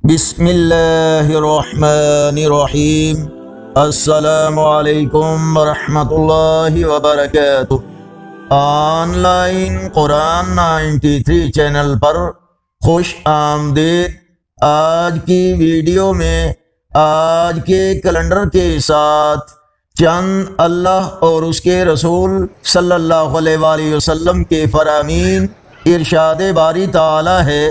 بسم اللہ الرحمن الرحیم۔ السلام علیکم ورحمۃ اللہ وبرکاتہ۔ آن لائن قرآن 93 چینل پر خوش آمدید۔ آج کی ویڈیو میں آج کے کیلنڈر کے ساتھ چند اللہ اور اس کے رسول صلی اللہ علیہ وآلہ وسلم کے فرامین ارشاد باری تعالی ہے،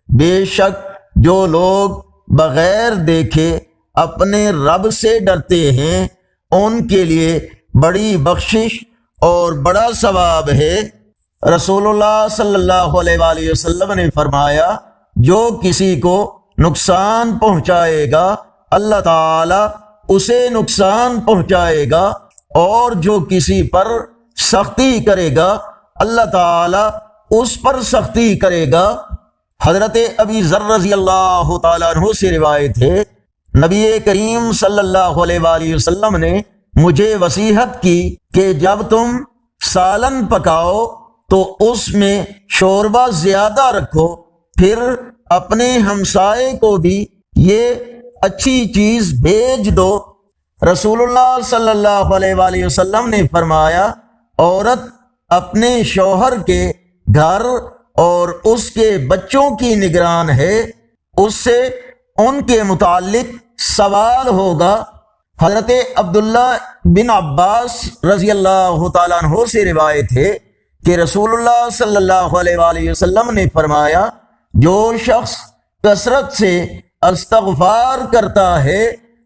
بے شک جو لوگ بغیر دیکھے اپنے رب سے ڈرتے ہیں ان کے لیے بڑی بخشش اور بڑا ثواب ہے۔ رسول اللہ صلی اللہ علیہ وآلہ وسلم نے فرمایا، جو کسی کو نقصان پہنچائے گا اللہ تعالی اسے نقصان پہنچائے گا، اور جو کسی پر سختی کرے گا اللہ تعالی اس پر سختی کرے گا۔ حضرت ابی ذر رضی اللہ تعالیٰ عنہ سے روایت ہے، نبی کریم صلی اللہ علیہ وآلہ وسلم نے مجھے وصیحت کی کہ جب تم سالن پکاؤ تو اس میں شوربہ زیادہ رکھو، پھر اپنے ہمسائے کو بھی یہ اچھی چیز بھیج دو۔ رسول اللہ صلی اللہ علیہ وآلہ وسلم نے فرمایا، عورت اپنے شوہر کے گھر اور اس کے بچوں کی نگران ہے، اس سے ان کے متعلق سوال ہوگا۔ حضرت عبداللہ بن عباس رضی اللہ تعالیٰ عنہ سے روایت ہے کہ رسول اللہ صلی اللہ علیہ وآلہ وسلم نے فرمایا، جو شخص کثرت سے استغفار کرتا ہے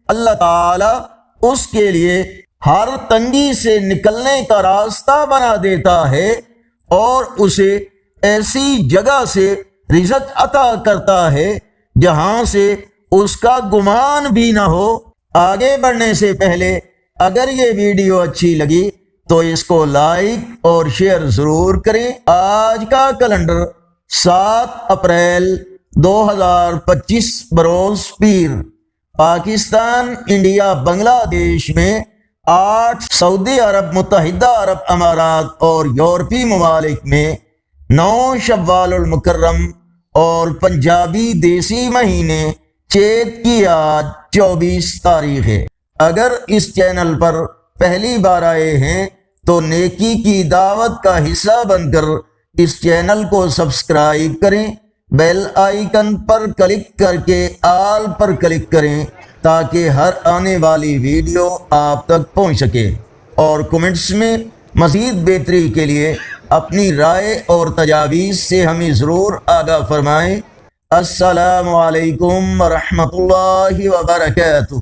اللہ تعالی اس کے لیے ہر تنگی سے نکلنے کا راستہ بنا دیتا ہے اور اسے ایسی جگہ سے رزق عطا کرتا ہے جہاں سے اس کا گمان بھی نہ ہو۔ آگے بڑھنے سے پہلے اگر یہ ویڈیو اچھی لگی تو اس کو لائک اور شیئر ضرور کریں۔ آج کا کیلنڈر 7 اپریل 2025 بروز پیر، پاکستان، انڈیا، بنگلہ دیش میں 8، سعودی عرب، متحدہ عرب امارات اور یورپی ممالک میں 9 شوال المکرم اور پنجابی دیسی مہینے چیت کی آج 24 تاریخ ہے۔ اگر اس چینل پر پہلی بار آئے ہیں تو نیکی کی دعوت کا حصہ بن کر اس چینل کو سبسکرائب کریں، بیل آئیکن پر کلک کر کے آل پر کلک کریں تاکہ ہر آنے والی ویڈیو آپ تک پہنچ سکے، اور کمنٹس میں مزید بہتری کے لیے اپنی رائے اور تجاویز سے ہمیں ضرور آگاہ فرمائیں۔ السلام علیکم ورحمۃ اللہ وبرکاتہ۔